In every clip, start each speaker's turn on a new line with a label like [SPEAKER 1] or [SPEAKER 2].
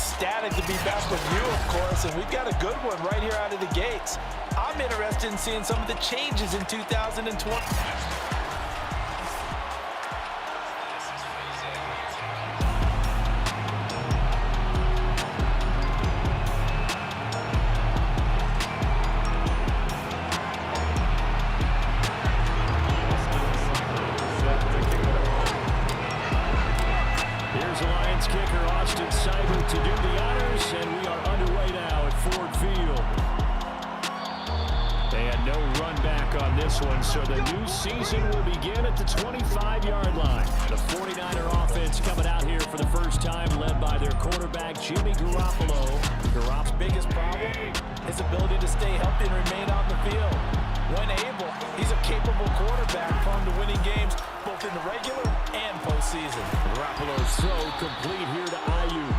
[SPEAKER 1] ecstatic to be back with you, of course, and we've got a good one right here out of the gates. I'm interested in seeing some of the changes in 2020.
[SPEAKER 2] To do the honors, and we are underway now at Ford Field. They had no run back on this one, so the new season will begin at the 25-yard line. The 49er offense coming out here for the first time, led by their quarterback, Jimmy Garoppolo.
[SPEAKER 1] Garoppolo's biggest problem, his ability to stay healthy and remain on the field. When able, he's a capable quarterback prone to winning games both in the regular and postseason.
[SPEAKER 2] Garoppolo's throw complete here to Ayuk.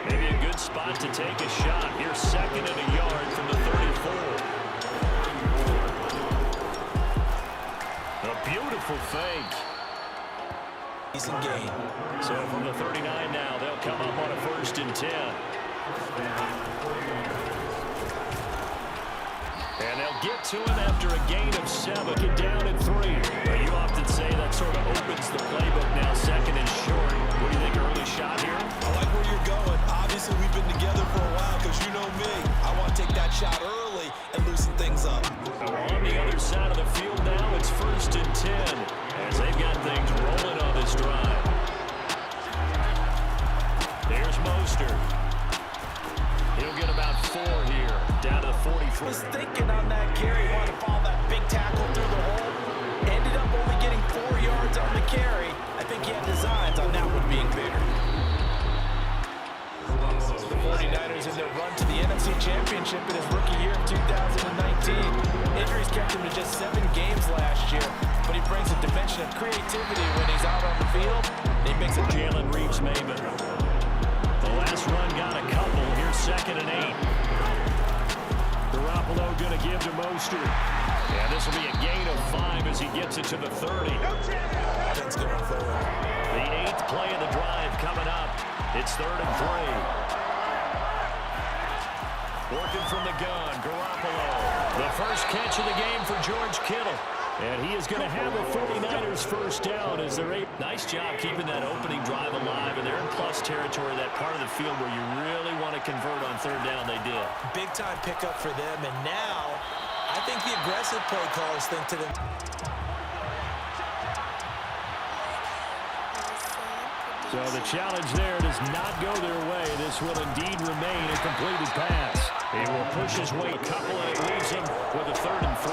[SPEAKER 2] Maybe a good spot to take a shot. Here's second and a yard from the 34. A beautiful fake.
[SPEAKER 1] Decent gain.
[SPEAKER 2] So from the 39 now, they'll come up on a 1st and 10. And they'll get to him after a gain of 7. Get down at 3. Well, you often say that sort of opens the playbook now, 2nd and short. What do you think, early shot here?
[SPEAKER 1] I like where you're going. Obviously, we've been together for a while because you know me. I want to take that shot early and loosen things up.
[SPEAKER 2] So on the other side of the field now, it's 1st and 10 as they've got things rolling on this drive. There's Mostert. He'll get about 4 here, down to the 44.
[SPEAKER 1] Was thinking on that carry, wanted to follow that big tackle through the hole. Ended up only getting 4 yards on the carry. I think he had designs on that one being bigger. The 49ers in their run to the NFC Championship in his rookie year of 2019. Injuries kept him to just 7 games last year, but he brings a dimension of creativity when he's out on the field. He makes it.
[SPEAKER 2] Jalen Reeves-Maybin. The last run got a couple. Here's 2nd and 8. Garoppolo going to give to Mostert. Yeah, this will be a gain of 5 as he gets it to the 30. The 8th play of the drive coming up. It's 3rd and 3. Working from the gun, Garoppolo. The first catch of the game for George Kittle. And he is going to have a 49ers first down as they're 8. Nice job keeping that opening drive alive, and they're in plus territory, that part of the field where you really want to convert on 3rd down. They did.
[SPEAKER 1] Big time pickup for them, and now I think the aggressive play callers think to them.
[SPEAKER 2] So the challenge there does not go their way. This will indeed remain a completed pass. He will push his way a couple, and it leaves him with a 3rd and 3.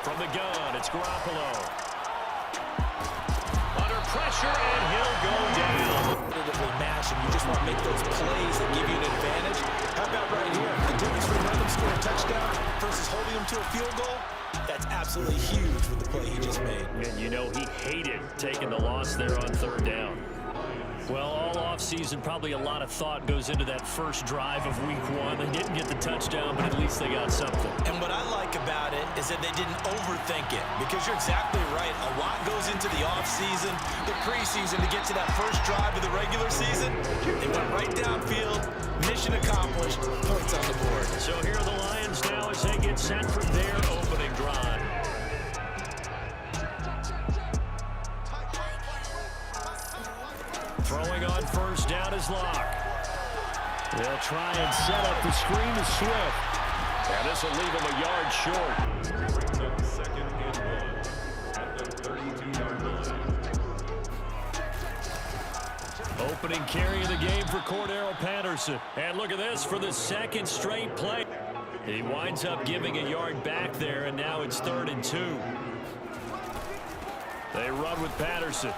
[SPEAKER 2] From the gun, it's Garoppolo. Under pressure, and he'll go down.
[SPEAKER 1] Competitively matched, and you just want to make those plays that give you an advantage. How about right here? The difference between letting them score a touchdown versus holding them to a field goal? That's absolutely huge with the play he just made.
[SPEAKER 2] And you know he hated taking the loss there on 3rd down. Well, all offseason, probably a lot of thought goes into that first drive of week 1. They didn't get the touchdown, but at least they got something.
[SPEAKER 1] And what I like about it is that they didn't overthink it, because you're exactly right. A lot goes into the offseason, the preseason to get to that first drive of the regular season. They went right downfield, mission accomplished, points on the board.
[SPEAKER 2] So here are the Lions now as they get set for their opening drive. Throwing on 1st down is Locke. They'll try and set up the screen to Swift. And this will leave him a yard short.
[SPEAKER 3] 2nd and 1 at the 32-yard line.
[SPEAKER 2] Opening carry of the game for Cordero Patterson. And look at this for the 2nd straight play. He winds up giving a yard back there, and now it's 3rd and 2. They run with Patterson.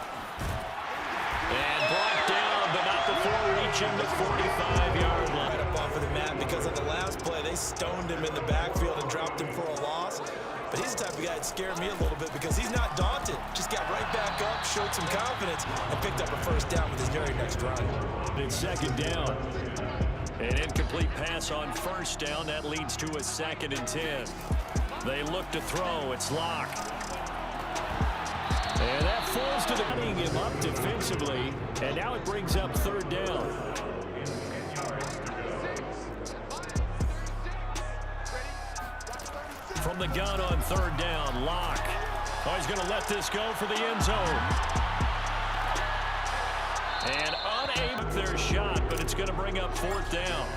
[SPEAKER 2] And brought down, but not before reaching the 45-yard line.
[SPEAKER 1] Right up off of the mat, because on the last play, they stoned him in the backfield and dropped him for a loss. But he's the type of guy that scared me a little bit, because he's not daunted. Just got right back up, showed some confidence, and picked up a 1st down with his very next run.
[SPEAKER 2] It's 2nd down. An incomplete pass on 1st down. That leads to a 2nd and 10. They look to throw. It's Locke. And that falls to the cutting him up defensively. And now it brings up third down. From the gun on third down, Locke. Oh, he's going to let this go for the end zone. And unable their shot, but it's going to bring up fourth down.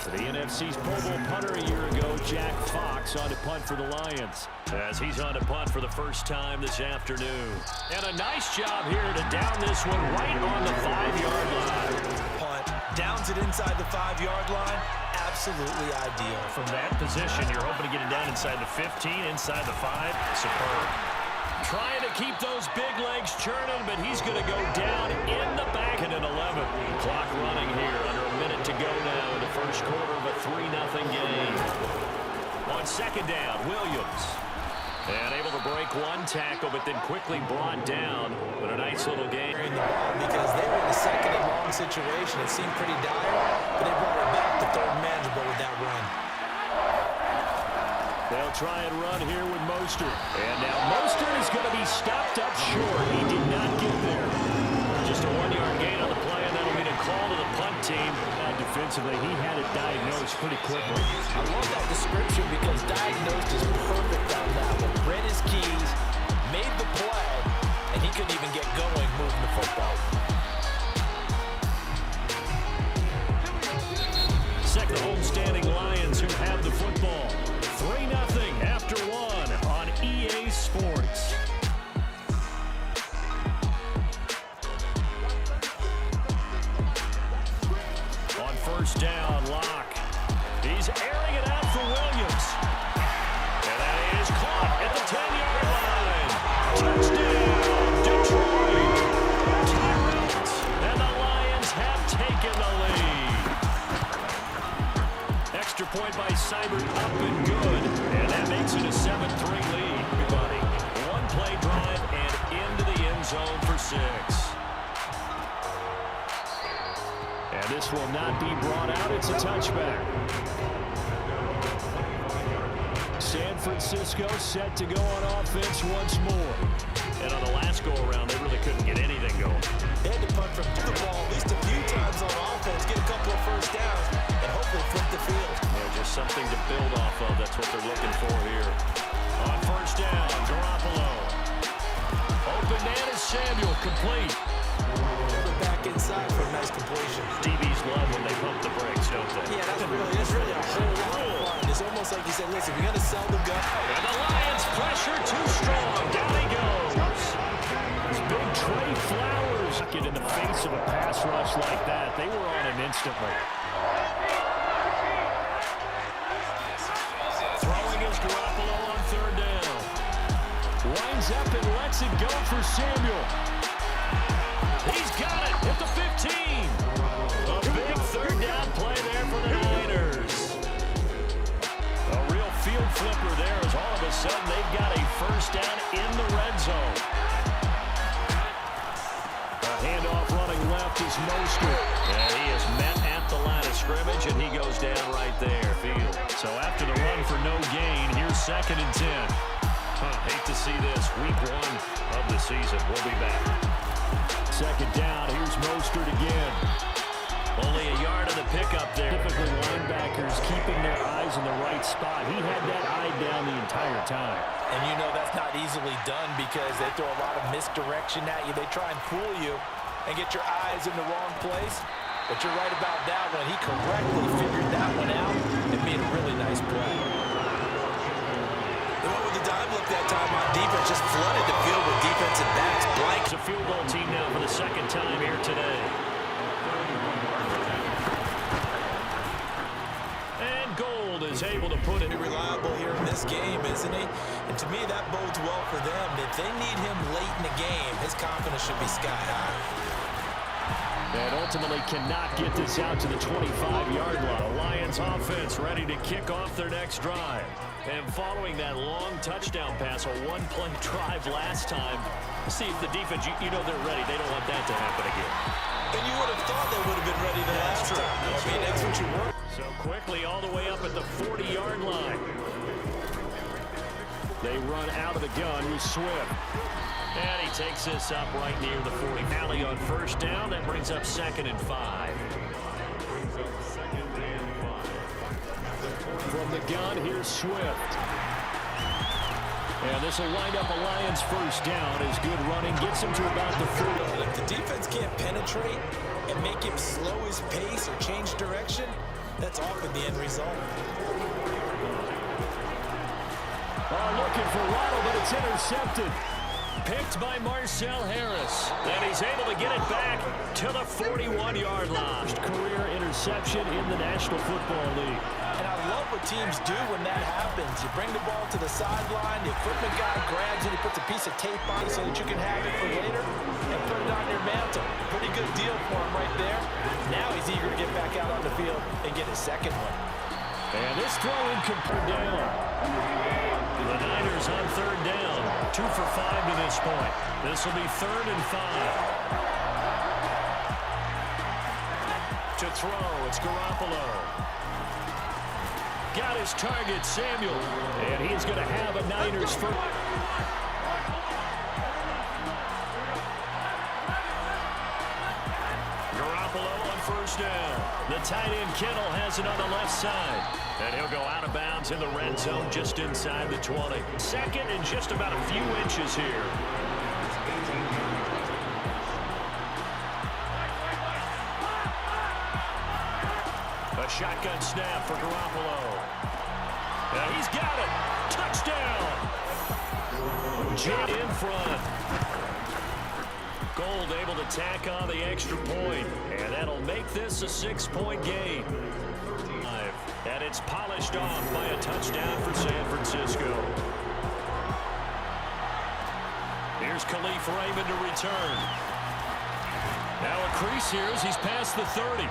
[SPEAKER 2] For the NFC's Pro Bowl punter a year ago, Jack Fox on to punt for the Lions. As he's on to punt for the first time this afternoon. And a nice job here to down this one right on the 5-yard line.
[SPEAKER 1] Punt, downs it inside the 5-yard line. Absolutely ideal.
[SPEAKER 2] From that position, you're hoping to get it down inside the 15, inside the 5. Superb. Trying to keep those big legs churning, but he's going to go down in the back at an 11. Clock running here, under a minute to go now in the first quarter of a 3-0 game. On second down, Williams. And able to break one tackle, but then quickly brought down. But a nice little game.
[SPEAKER 1] In the ball because they were in a second and long situation. It seemed pretty dire, but they brought it back to third manageable with that run.
[SPEAKER 2] They'll try and run here with Mostert. And now Mostert is going to be stopped up short. He did not get there. Just a 1-yard gain on the play, and that'll be a call to the punt team. Defensively, he had it diagnosed pretty quickly.
[SPEAKER 1] I love that description because diagnosed is perfect on that one. Read his keys, made the play, and he couldn't even get going moving the football.
[SPEAKER 2] Second homestanding Lions who have the football. 3-0 after one on EA Sports. On first down, Locke. He's airing it out for Williams. And that is caught at the 10-yard line. Touchdown, Detroit. Timeout. And the Lions have taken the lead. Extra point by Seibert, up and good. And that makes it a 7-3 lead, everybody. One play drive and into the end zone for 6. And this will not be brought out. It's a touchback. San Francisco set to go on offense once more. And on the last go-around, they really couldn't get anything going.
[SPEAKER 1] They had to punt from the ball at least a few times on offense, get a couple of first downs, and hopefully flip the field.
[SPEAKER 2] Yeah, just something to build off of. That's what they're looking for here. On first down, Garoppolo. Open man is Samuel, complete.
[SPEAKER 1] Back inside for a nice completion.
[SPEAKER 2] DBs love when they pump the brakes, don't they?
[SPEAKER 1] Yeah, that's really a whole lot of fun. It's almost like you said, listen, we got to sell the gun.
[SPEAKER 2] And the Lions pressure too strong. Down he goes. This big Trey Flowers get in the face of a pass rush like that. They were on him instantly. Throwing is Garoppolo on third down. Winds up and lets it go for Samuel. He's got it at the 15. A big third down play there for the Niners. A real field flipper there as all of a sudden they've got a first down in the red zone. A handoff running left is Mostert. And he is met at the line of scrimmage, and he goes down right there. Field. So after the run for no gain, here's 2nd and 10. Hate to see this. Week 1 of the season. We'll be back. Second down, here's Mostert again. Only a yard on the pickup there. Typically linebackers keeping their eyes in the right spot. He had that eye down the entire time.
[SPEAKER 1] And you know that's not easily done because they throw a lot of misdirection at you. They try and fool you and get your eyes in the wrong place. But you're right about that one. He correctly figured that one out and made a really nice play. They went with the dive look that time on defense, just flooded the field with defensive backs. Blank.
[SPEAKER 2] It's a field goal team now for the second time here today. And Gold is able to put it.
[SPEAKER 1] Reliable here in this game, isn't he? And to me, that bodes well for them. If they need him late in the game, his confidence should be sky high.
[SPEAKER 2] And ultimately cannot get this out to the 25-yard line. The Lions offense ready to kick off their next drive. And following that long touchdown pass, a one-play drive last time, see if the defense, you know they're ready. They don't want that to happen again.
[SPEAKER 1] And you would have thought they would have been ready the last time. I mean, that's what you want.
[SPEAKER 2] So quickly all the way up at the 40-yard line. They run out of the gun with Swift. And he takes this up right near the 40. Alley on first down. That brings up 2nd and 5. From the gun, here's Swift. And this will wind up a Lions first down as good running gets him to about the 40.
[SPEAKER 1] If the defense can't penetrate and make him slow his pace or change direction, that's often the end result.
[SPEAKER 2] Looking for Waddle, but it's intercepted. Picked by Marcel Harris. And he's able to get it back to the 41-yard line. Career interception in the National Football League.
[SPEAKER 1] And I love what teams do when that happens. You bring the ball to the sideline, the equipment guy grabs it, he puts a piece of tape on it so that you can have it for later and put it on your mantle. Pretty good deal for him right there. Now he's eager to get back out on the field and get his second one.
[SPEAKER 2] And this throw incomplete down. The Niners on 3rd down. 2 for 5 to this point. This will be 3rd and 5. To throw, it's Garoppolo. Got his target, Samuel. And he's going to have a Niners first. Garoppolo on first down. The tight end Kittle has it on the left side. And he'll go out of bounds in the red zone just inside the 20. 2nd and just about a few inches here. A shotgun snap for Garoppolo. And he's got it. Touchdown. Jet in front. Gold able to tack on the extra point. And that'll make this a 6-point game. And it's polished off by a touchdown for San Francisco. Here's Khalif Raymond to return. Now a crease here as he's past the 30.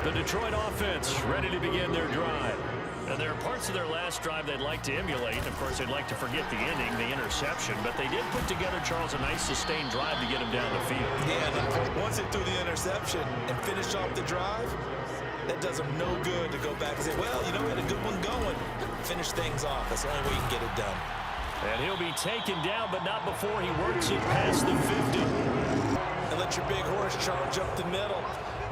[SPEAKER 2] The Detroit offense ready to begin their drive. And there are parts of their last drive they'd like to emulate. Of course, they'd like to forget the ending, the interception. But they did put together, Charles, a nice sustained drive to get him down the field.
[SPEAKER 1] Yeah, and once they threw the interception and finished off the drive, that does them no good to go back and say, well, you know, we had a good one going. Finish things off. That's the only way you can get it done.
[SPEAKER 2] And he'll be taken down, but not before he works it past the 50.
[SPEAKER 1] And let your big horse charge up the middle.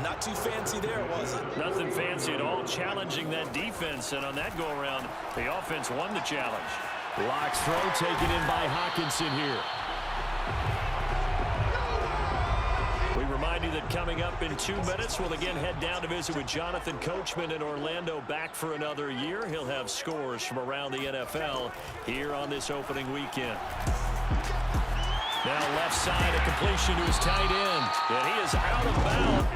[SPEAKER 1] Not too fancy there, was it?
[SPEAKER 2] Nothing fancy at all, challenging that defense. And on that go-around, the offense won the challenge. Lock's throw taken in by Hawkinson here. We remind you that coming up in 2 minutes, we'll again head down to visit with Jonathan Coachman in Orlando, back for another year. He'll have scores from around the NFL here on this opening weekend. Now left side, a completion to his tight end. And he is out of bounds.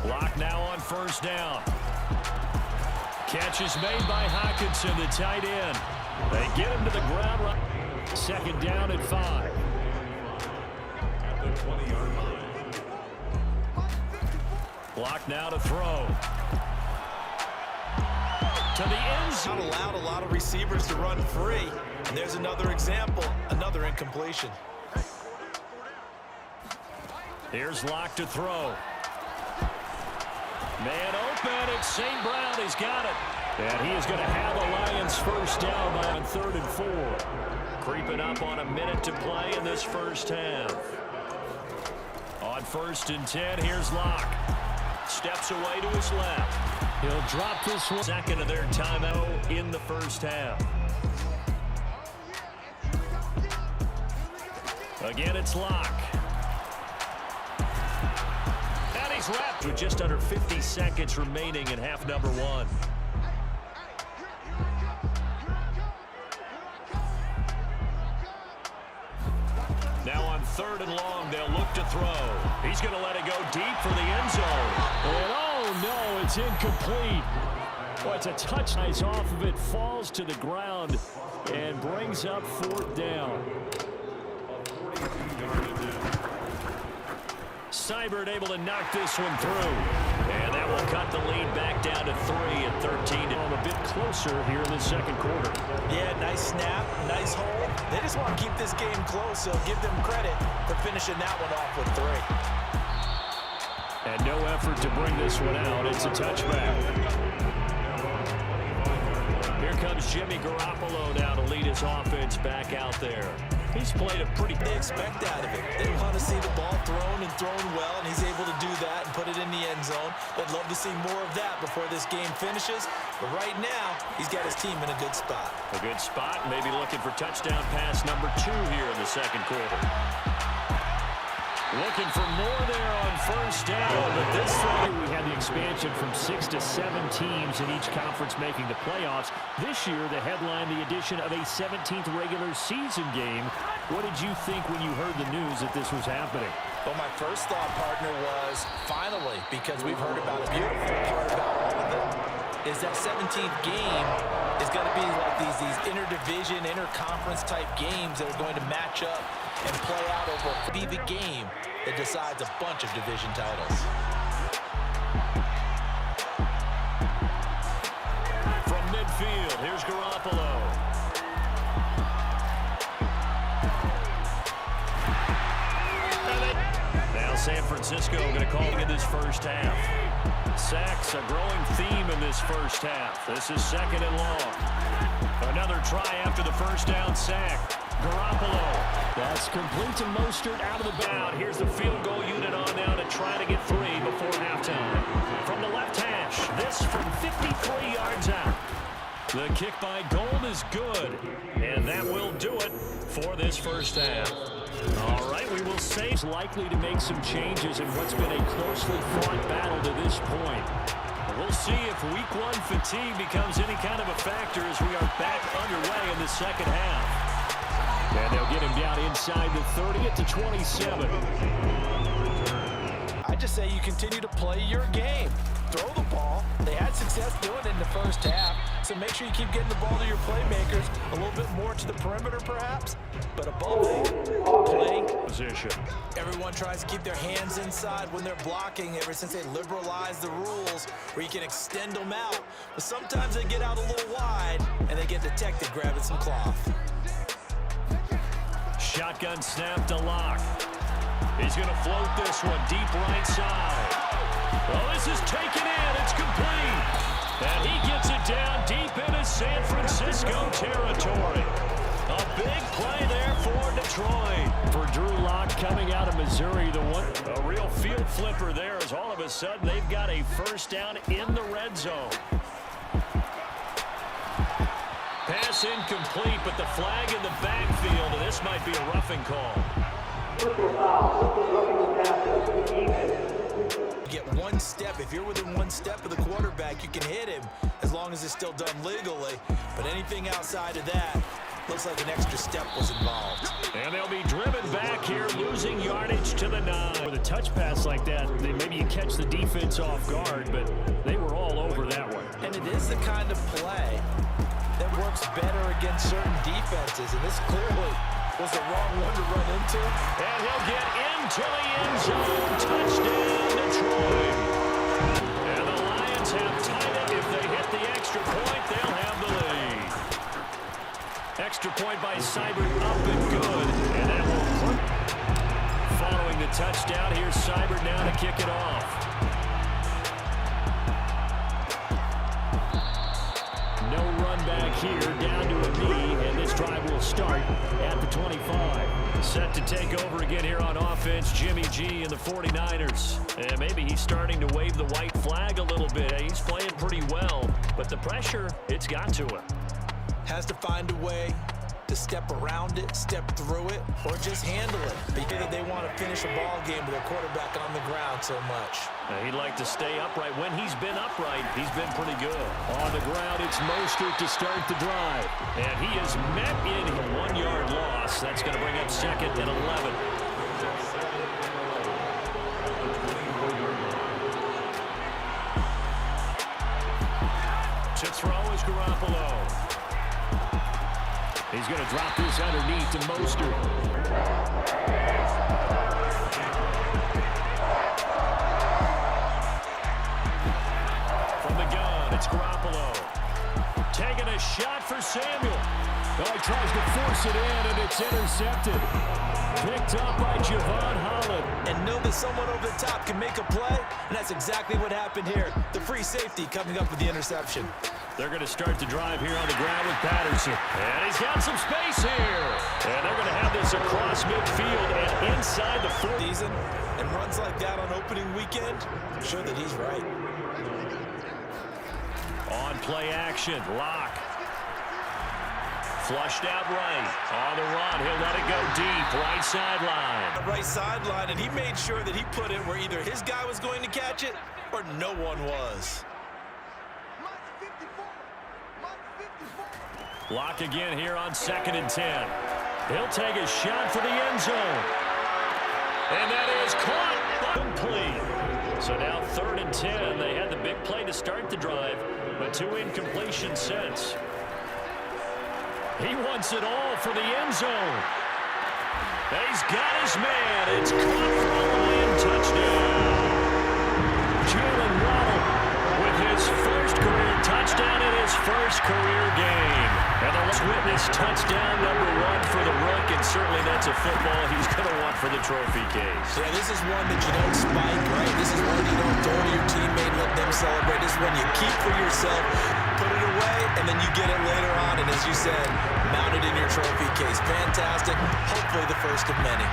[SPEAKER 2] Lock now on first down. Catch is made by Hawkinson, the tight end. They get him to the ground. Right. 2nd down at 5.
[SPEAKER 3] At the 20-yard line.
[SPEAKER 2] Lock now to throw. To the end zone.
[SPEAKER 1] Not allowed a lot of receivers to run free. And there's another example, another incompletion.
[SPEAKER 2] Here's Lock to throw. Man open, it's St. Brown, he's got it. And he is going to have a Lions first down on 3rd and 4. Creeping up on a minute to play in this first half. On 1st and 10, here's Lock. Steps away to his left. He'll drop this one. 2nd of their timeout in the first half. Again, it's Lock. And he's wrapped with just under 50 seconds remaining in half number 1. Now on 3rd and long, they'll look to throw. He's going to let it go deep for the end zone. And oh no, it's incomplete. Boy, it's a touch. Nice off of it, falls to the ground, and brings up 4th down. Seibert able to knock this one through. And that will cut the lead back down to 3 at 13. A bit closer here in the 2nd quarter.
[SPEAKER 1] Yeah, nice snap, nice hold. They just want to keep this game close, so give them credit for finishing that one off with 3.
[SPEAKER 2] And no effort to bring this one out. It's a touchback. comes Jimmy Garoppolo now to lead his offense back out there. He's played a pretty...
[SPEAKER 1] They expect out of it. They want to see the ball thrown and thrown well, and he's able to do that and put it in the end zone. They'd love to see more of that before this game finishes. But right now, he's got his team in a good spot.
[SPEAKER 2] A good spot, maybe looking for touchdown pass number 2 here in the second quarter. Looking for more there on first down, but this time we had the expansion from 6 to 7 teams in each conference making the playoffs. This year, the headline, the addition of a 17th regular season game. What did you think when you heard the news that this was happening?
[SPEAKER 1] Well, my first thought, partner, was finally, because we've heard about it. Beautiful part about all of it is that 17th game is going to be like these interdivision, interconference type games that are going to match up and play out over be the game that decides a bunch of division titles.
[SPEAKER 2] From midfield, here's Garoppolo. Now San Francisco going to call in this first half. Sacks a growing theme in this first half. This is second and long. Another try after the first down sack. Garoppolo. That's complete to Mostert out of the bound. Here's the field goal unit on now to try to get 3 before halftime. From the left hash, this from 53 yards out. The kick by Gold is good, and that will do it for this first half. All right, we will say it's likely to make some changes in what's been a closely fought battle to this point. We'll see if week 1 fatigue becomes any kind of a factor as we are back underway in the second half. And they'll get him down inside the 30 to 27.
[SPEAKER 1] I just say you continue to play your game. Throw the ball. They had success doing it in the first half, so make sure you keep getting the ball to your playmakers, a little bit more to the perimeter perhaps, but above all, play
[SPEAKER 2] Position.
[SPEAKER 1] Everyone tries to keep their hands inside when they're blocking ever since they liberalized the rules where you can extend them out. But sometimes they get out a little wide and they get detected grabbing some cloth.
[SPEAKER 2] Shotgun snap to Lock. He's going to float this one deep right side. Well, this is taken in. It's complete. And he gets it down deep into San Francisco territory. A big play there for Detroit. For Drew Lock coming out of Missouri, a real field flipper there as all of a sudden they've got a first down in the red zone. Pass incomplete, but the flag in the backfield, and this might be a roughing call.
[SPEAKER 1] Get one step. If you're within one step of the quarterback, you can hit him as long as it's still done legally. But anything outside of that, looks like an extra step was involved.
[SPEAKER 2] And they'll be driven back here, losing yardage to the 9. With a touch pass like that, maybe you catch the defense off guard, but they were all over that one.
[SPEAKER 1] And it is the kind of play that works better against certain defenses, and this clearly was the wrong one to run into.
[SPEAKER 2] And he'll get into the end zone. Touchdown, Detroit. And the Lions have tied it. If they hit the extra point, they'll have the lead. Extra point by Seibert, up and good. And that will put. Following the touchdown, here's Seibert now to kick it off. No run back here, down to a knee, and this drive will start at the 25. Set to take over again here on offense, Jimmy G and the 49ers. And maybe he's starting to wave the white flag a little bit. He's playing pretty well, but the pressure, it's got to him.
[SPEAKER 1] Has to find a way to step around it, step through it, or just handle it. Because they want to finish a ball game with their quarterback on the ground so much.
[SPEAKER 2] He'd like to stay upright. When he's been upright, he's been pretty good. On the ground, it's Mostert to start the drive. And he is met in a 1-yard loss. That's going to bring up second and 11. To throw is Garoppolo. He's going to drop this underneath to Mostert. From the gun, it's Garoppolo. Taking a shot for Samuel. Oh, he tries to force it in, and it's intercepted. Picked up by Javon Holland.
[SPEAKER 1] And know that someone over the top can make a play, and that's exactly what happened here. The free safety coming up with the interception.
[SPEAKER 2] They're going to start the drive here on the ground with Patterson. And he's got some space here. And they're going to have this across midfield and inside the 40.
[SPEAKER 1] Season and runs like that on opening weekend, I'm sure that he's right.
[SPEAKER 2] On play action, Locke. Flushed out right. On the run, he'll let it go deep. Right sideline.
[SPEAKER 1] Right sideline, and he made sure that he put it where either his guy was going to catch it or no one was.
[SPEAKER 2] Locke again here on 2nd and 10. He'll take a shot for the end zone. And that is caught. Complete. So now 3rd and 10. They had the big play to start the drive, but 2 incompletions since. He wants it all for the end zone. He's got his man. It's caught for a Lion touchdown. Jalen Waddle with his first career touchdown in his first career game. And let's witness touchdown #1 for the Rook, and certainly that's a football he's going to want for the trophy case.
[SPEAKER 1] Yeah, this is one that you don't spike, right? This is one you don't throw to your teammate, let them celebrate. This is one you keep for yourself, put it away, and then you get it later on, and as you said, mount it in your trophy case. Fantastic. Hopefully the first of many.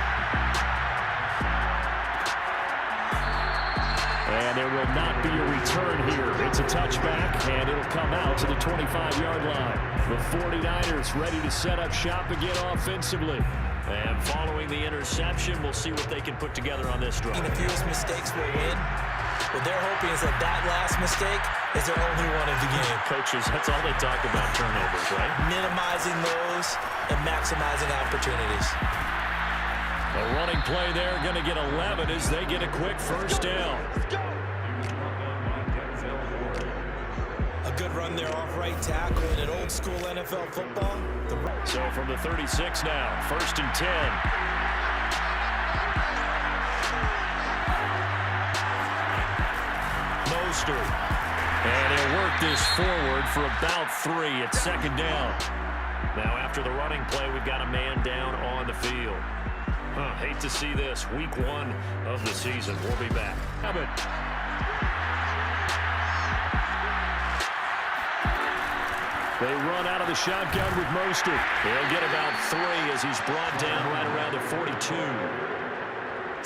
[SPEAKER 2] And there will not be a return here. It's a touchback, and it'll come out to the 25-yard line. The 49ers ready to set up shop again offensively. And following the interception, we'll see what they can put together on this drive.
[SPEAKER 1] The fewest mistakes will win. What they're hoping is that last mistake is their only one of the game.
[SPEAKER 2] Coaches, that's all they talk about, turnovers, right?
[SPEAKER 1] Minimizing those and maximizing opportunities.
[SPEAKER 2] A running play there, going to get 11 as they get a quick first down.
[SPEAKER 1] A good run there off right tackle in an old school NFL football.
[SPEAKER 2] So from the 36 now, 1st and 10. Mostert. And he'll work this forward for about 3 at 2nd down. Now after the running play, we've got a man down on the field. Hate to see this. Week 1 of the season. We'll be back. They run out of the shotgun with Mostert. He'll get about 3 as he's brought down right around the 42.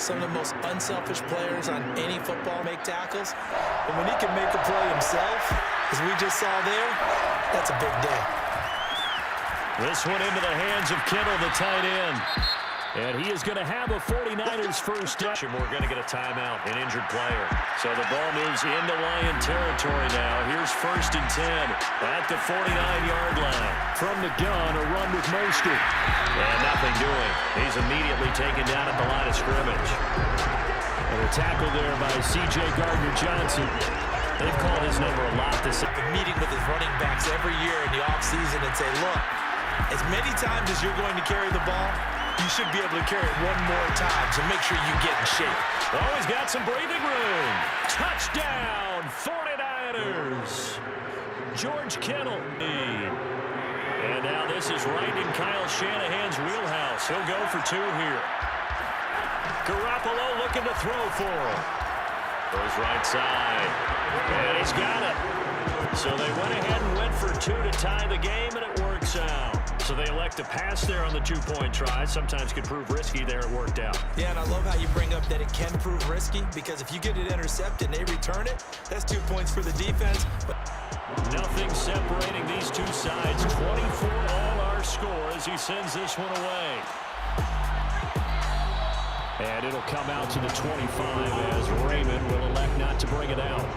[SPEAKER 1] Some of the most unselfish players on any football make tackles. And when he can make a play himself, as we just saw there, that's a big day.
[SPEAKER 2] This one into the hands of Kittle, the tight end. And he is going to have a 49ers first down. We're going to get a timeout, an injured player. So the ball moves into Lion territory now. Here's 1st and 10 at the 49-yard line. From the gun, a run with Mostert. And nothing doing. He's immediately taken down at the line of scrimmage. And a tackle there by C.J. Gardner-Johnson. They've called his number a lot this season.
[SPEAKER 1] Meeting with his running backs every year in the offseason and say, look, as many times as you're going to carry the ball, you should be able to carry it one more time, so make sure you get in shape.
[SPEAKER 2] Oh, he's got some breathing room. Touchdown, 49ers. George Kittle. And now this is right in Kyle Shanahan's wheelhouse. He'll go for 2 here. Garoppolo looking to throw for him. Goes right side. And he's got it. So they went ahead and went for 2 to tie the game, and it works out. So they elect to pass there on the 2-point try. Sometimes could prove risky. There it worked out.
[SPEAKER 1] Yeah, and I love how you bring up that it can prove risky, because if you get it intercepted and they return it, that's 2 points for the defense. But
[SPEAKER 2] nothing separating these two sides. 24 all our score as he sends this one away. And it'll come out to the 25 as Raymond will elect not to bring it out.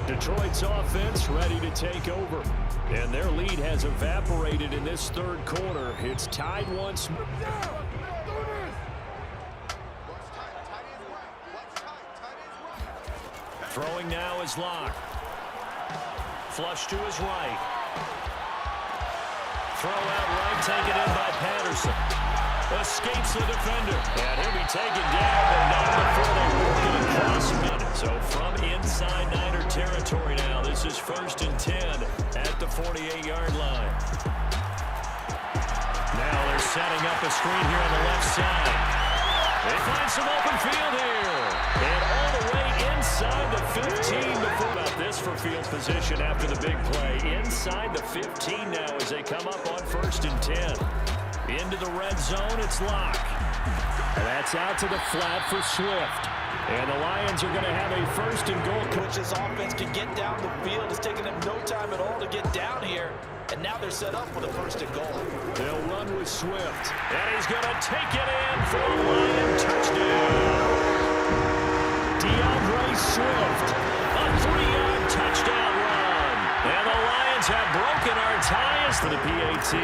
[SPEAKER 2] Detroit's offense ready to take over. And their lead has evaporated in this 3rd quarter. It's tied once more. Throwing now is Locke. Flush to his right. Throw out right, taken in by Patterson. Escapes the defender. And he'll be taken down, but not before they work it across minute. So from inside Niner territory now, this is 1st and 10 at the 48-yard line. Now they're setting up a screen here on the left side. They find some open field here. And all the way inside the 15 before about this for field position after the big play. Inside the 15 now as they come up on 1st and 10. Into the red zone, it's Locke. And that's out to the flat for Swift. And the Lions are going to have a 1st and goal.
[SPEAKER 1] Which this offense can get down the field. It's taken them no time at all to get down here. And now they're set up for the 1st and goal.
[SPEAKER 2] They'll run with Swift. And he's going to take it in for a Lion touchdown. DeAndre Swift, a 3-yard touchdown run. And the Lions have broken our ties for the PAT.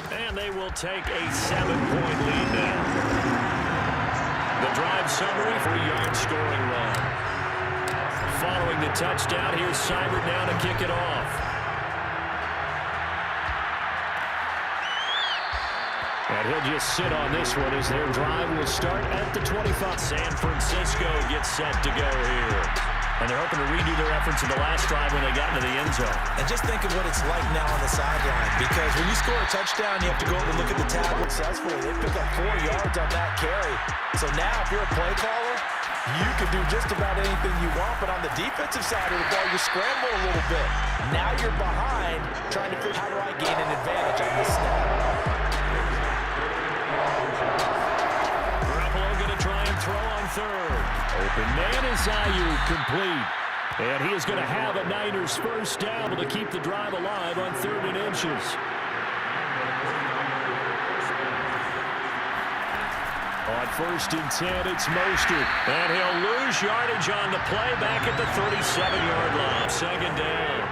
[SPEAKER 2] And they will take a 7-point lead now. The drive summary for a yard scoring run. Following the touchdown, here's Seibert now to kick it off. And he'll just sit on this one as their drive will start at the 25. San Francisco gets set to go here. And they're hoping to redo their efforts in the last drive when they got into the end zone.
[SPEAKER 1] And just think of what it's like now on the sideline. Because when you score a touchdown, you have to go over and look at the tab. Successfully, they pick up 4 yards on that carry. So now, if you're a play caller, you can do just about anything you want. But on the defensive side of the ball, you scramble a little bit. Now you're behind, trying to figure out how do I gain an advantage on this snap.
[SPEAKER 2] Garoppolo going to try and throw on 3rd. Open man is Ayuk, complete. And he is going to have a Niners 1st down to keep the drive alive on 3rd and inches. On 1st and 10, it's Mostert. And he'll lose yardage on the play back at the 37-yard line. 2nd down.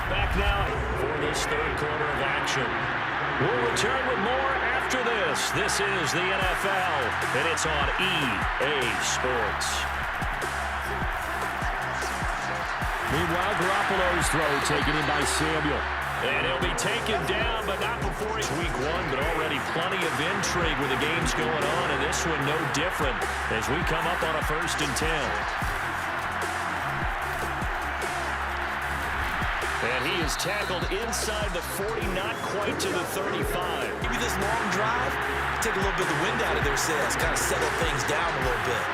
[SPEAKER 2] Back now for this 3rd quarter of action. We'll return with more after this. This is the NFL, and it's on EA Sports. Meanwhile, Garoppolo's throw taken in by Samuel. And he'll be taken down, but not before it's week 1, but already plenty of intrigue with the games going on, and this one no different as we come up on a 1st and 10. And he is tackled inside the 40, not quite to the 35.
[SPEAKER 1] Maybe this long drive, take a little bit of the wind out of their sails, kind of settle things down a little bit.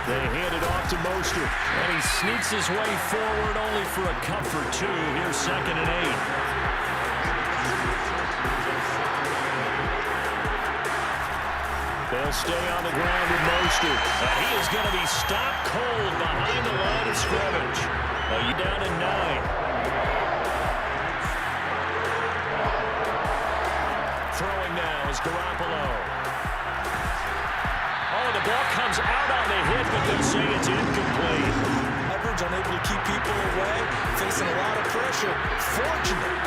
[SPEAKER 2] They hand it off to Mostert, and he sneaks his way forward only for a comfort 2. Here's 2nd and 8. They'll stay on the ground with Mostert, and he is going to be stopped cold behind the line of scrimmage. Down to 9. Throwing now is Garoppolo. Oh, the ball comes out on the hit, but they'll say it's incomplete.
[SPEAKER 1] Leverage, unable to keep people away, facing a lot of pressure.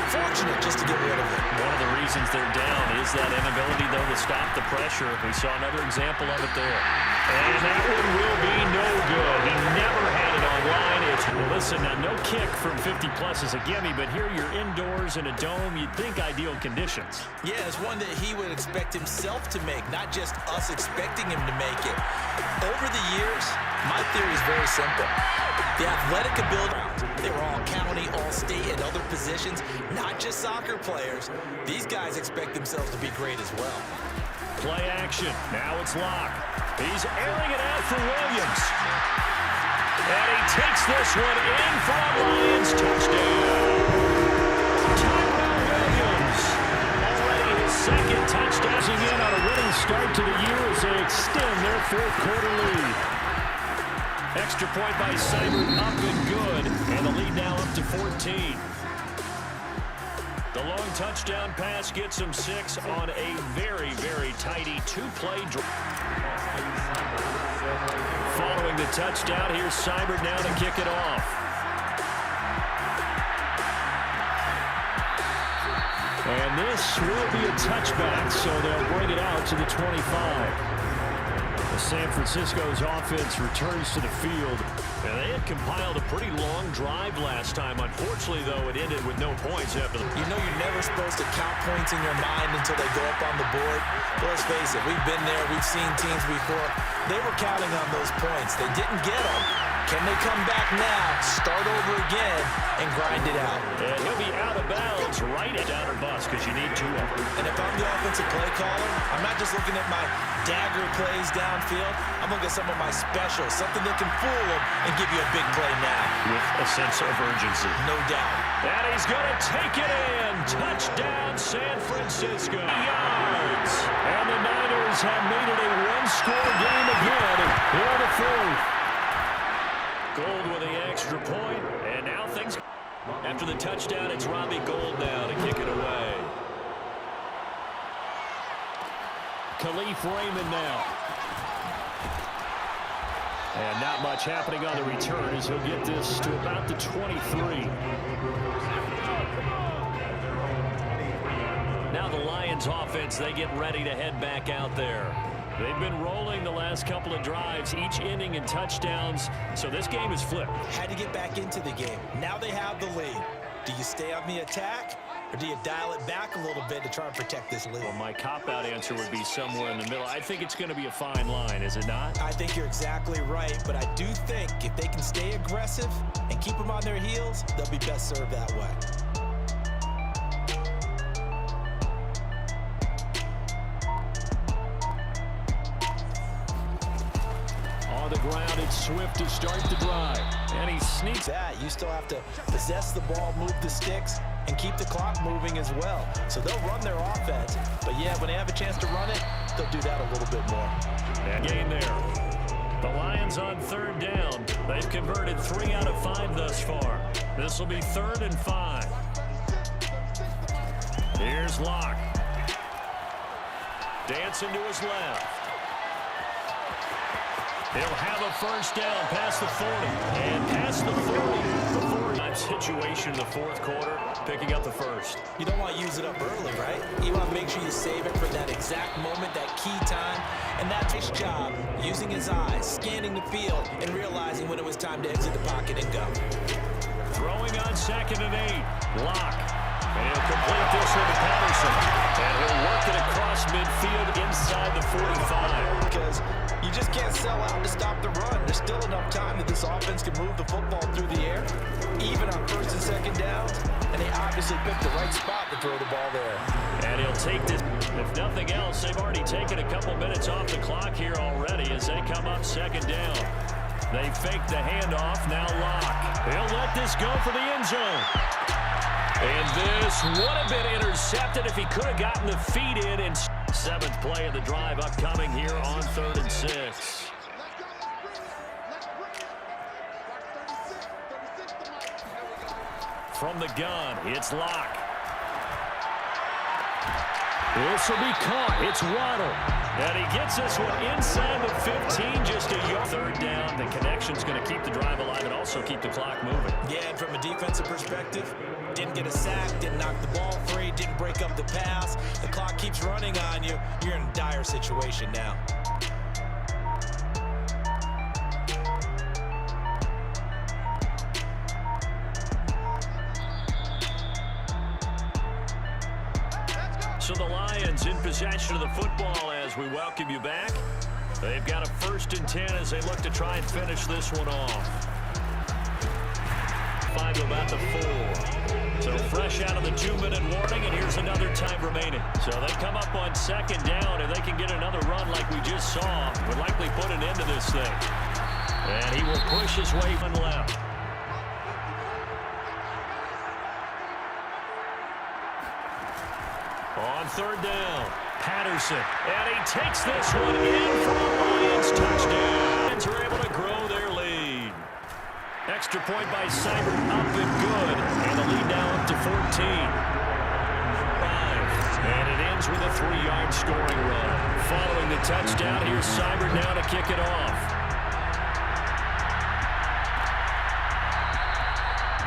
[SPEAKER 1] Fortunate just to get rid of it.
[SPEAKER 2] One of the reasons they're down is that inability, though, to stop the pressure. We saw another example of it there. And that one will be no good. He never had it online. Well, listen, now no kick from 50-plus is a gimme, but here you're indoors in a dome. You'd think ideal conditions.
[SPEAKER 1] Yeah, it's one that he would expect himself to make, not just us expecting him to make it. Over the years, my theory is very simple. The athletic ability, they were all county, all state, and other positions, not just soccer players. These guys expect themselves to be great as well.
[SPEAKER 2] Play action. Now it's Locke. He's airing it out for Williams. And he takes this one in for a Lions touchdown. Tyrell Williams. Already his 2nd touchdown. In on a winning start to the year as they extend their 4th quarter lead. Extra point by Seibert, up and good. And the lead now up to 14. The long touchdown pass gets him 6 on a very, very tidy 2-play drive. Following the touchdown, here's Seibert now to kick it off. And this will be a touchback, so they'll bring it out to the 25. San Francisco's offense returns to the field. And they had compiled a pretty long drive last time. Unfortunately, though, it ended with no points after the...
[SPEAKER 1] You know you're never supposed to count points in your mind until they go up on the board. But let's face it, we've been there, we've seen teams before. They were counting on those points. They didn't get them. Can they come back now, start over again, and grind it out?
[SPEAKER 2] And he'll be out of bounds right at down or bust because you need 2 of them.
[SPEAKER 1] And if I'm the offensive play caller, I'm not just looking at my dagger plays downfield. I'm looking at some of my specials, something that can fool them and give you a big play now.
[SPEAKER 2] With a sense of urgency.
[SPEAKER 1] No doubt.
[SPEAKER 2] And he's going to take it in. Touchdown, San Francisco. Yards. And the Niners have made it a one-score game again here in the fourth. Gold with the extra point, and now things... After the touchdown, it's Robbie Gould now to kick it away. Khalif Raymond now. And not much happening on the return as he'll get this to about the 23. Now the Lions offense, they get ready to head back out there. They've been rolling the last couple of drives, each inning in touchdowns, so this game is flipped.
[SPEAKER 1] Had to get back into the game. Now they have the lead. Do you stay on the attack, or do you dial it back a little bit to try and protect this lead?
[SPEAKER 2] Well, my cop-out answer would be somewhere in the middle. I think it's going to be a fine line, is it not?
[SPEAKER 1] I think you're exactly right, but I do think if they can stay aggressive and keep them on their heels, they'll be best served that way.
[SPEAKER 2] On the ground, it's Swift to start the drive. And he sneaks
[SPEAKER 1] that. You still have to possess the ball, move the sticks, and keep the clock moving as well. So they'll run their offense, but yeah, when they have a chance to run it, they'll do that a little bit more.
[SPEAKER 2] And game there. The Lions on third down. They've converted 3 out of 5 thus far. This will be 3rd and 5. Here's Locke. Dancing to his left. He'll have a first down past the 40. And past the 40. The 40 situation in the fourth quarter, picking up the first.
[SPEAKER 1] You don't want to use it up early, right? You want to make sure you save it for that exact moment, that key time. And that's his job, using his eyes, scanning the field, and realizing when it was time to exit the pocket and go.
[SPEAKER 2] Throwing on 2nd and 8. Locke. And he'll complete this with Patterson. And he'll work it across midfield inside the 45.
[SPEAKER 1] Because you just can't sell out to stop the run. There's still enough time that this offense can move the football through the air, even on 1st and 2nd downs. And they obviously picked the right spot to throw the ball there.
[SPEAKER 2] And he'll take this. If nothing else, they've already taken a couple minutes off the clock here already as they come up 2nd down. They fake the handoff. Now Locke. He'll let this go for the end zone. And this would have been intercepted if he could have gotten the feet in. And 7th play of the drive upcoming here on 3rd and 6. From the gun, it's Locke. This will be caught. It's Waddle. And he gets this one inside the 15, just a yard. 3rd down. The connection's going to keep the drive alive and also keep the clock moving.
[SPEAKER 1] Yeah, and from a defensive perspective, didn't get a sack, didn't knock the ball free, didn't break up the pass. The clock keeps running on you. You're in a dire situation now.
[SPEAKER 2] So the Lions in possession of the football as we welcome you back. They've got a 1st and 10 as they look to try and finish this one off. 5 to about the 4. So fresh out of the 2-minute warning, and here's another time remaining. So they come up on 2nd down, and they can get another run like we just saw. Would likely put an end to this thing. And he will push his way from left. On 3rd down, Patterson. And he takes this one in for a Lions touchdown. Lions are able to grow their lead. Extra point by Seibert, up and good. And the lead now up to 14. 5. And it ends with a 3-yard scoring run. Following the touchdown, here's Seibert now to kick it off.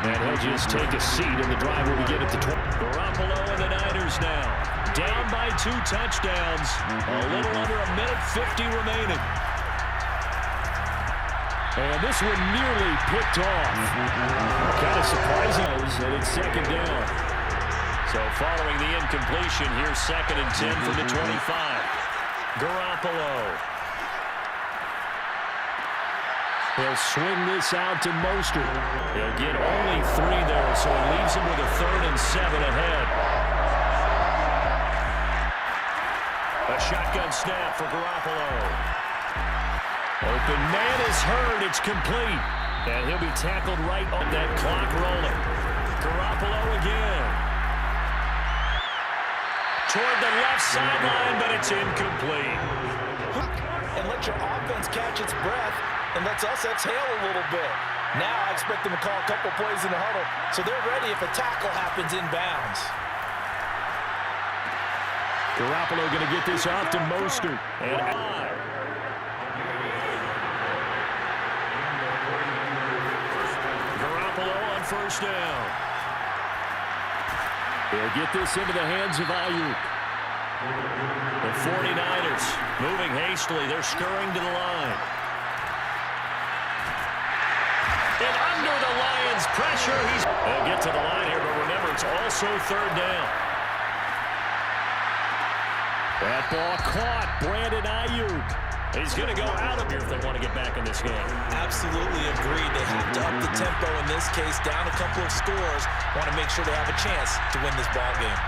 [SPEAKER 2] And he'll just take a seat, and the drive will begin at the 20. Garoppolo and the Niners now. Down by 2 touchdowns. A little under a minute 50 remaining. And this one nearly picked off. Kind of surprising. And it's 2nd down. So following the incompletion, here's 2nd and 10 from the 25. Garoppolo. He'll swing this out to Mostert. He'll get only 3 there, so he leaves him with a 3rd and 7 ahead. A shotgun snap for Garoppolo. Open man is hurt. It's complete. And he'll be tackled right on that clock rolling. Garoppolo again. Toward the left sideline, but it's incomplete.
[SPEAKER 1] And let your offense catch its breath and lets us exhale a little bit. Now I expect them to call a couple plays in the huddle so they're ready if a tackle happens inbounds.
[SPEAKER 2] Garoppolo going to get this off to Mostert. And Garoppolo on 1st down. He'll get this into the hands of Ayuk. The 49ers moving hastily. They're scurrying to the line. And under the Lions' pressure, they'll get to the line here, but remember, it's also 3rd down. That ball caught. Brandon Ayuk. He's going to go out of here if they want to get back in this game.
[SPEAKER 1] Absolutely agreed. They have to up the tempo in this case, down a couple of scores. Want to make sure they have a chance to win this ball game.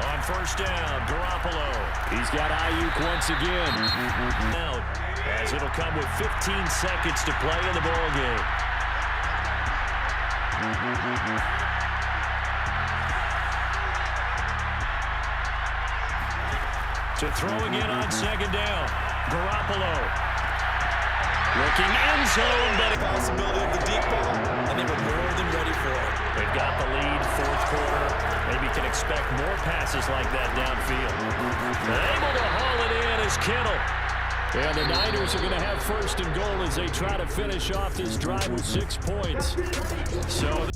[SPEAKER 2] On 1st down, Garoppolo. He's got Ayuk once again. Out as it'll come with 15 seconds to play in the ball game. To throw again on 2nd down. Garoppolo. Looking end zone, but a
[SPEAKER 1] Possibility of the deep ball, and they were more than ready for it.
[SPEAKER 2] They've got the lead, 4th quarter. Maybe can expect more passes like that downfield. Able to haul it in is Kittle. And the Niners are going to have 1st and goal as they try to finish off this drive with 6 points. So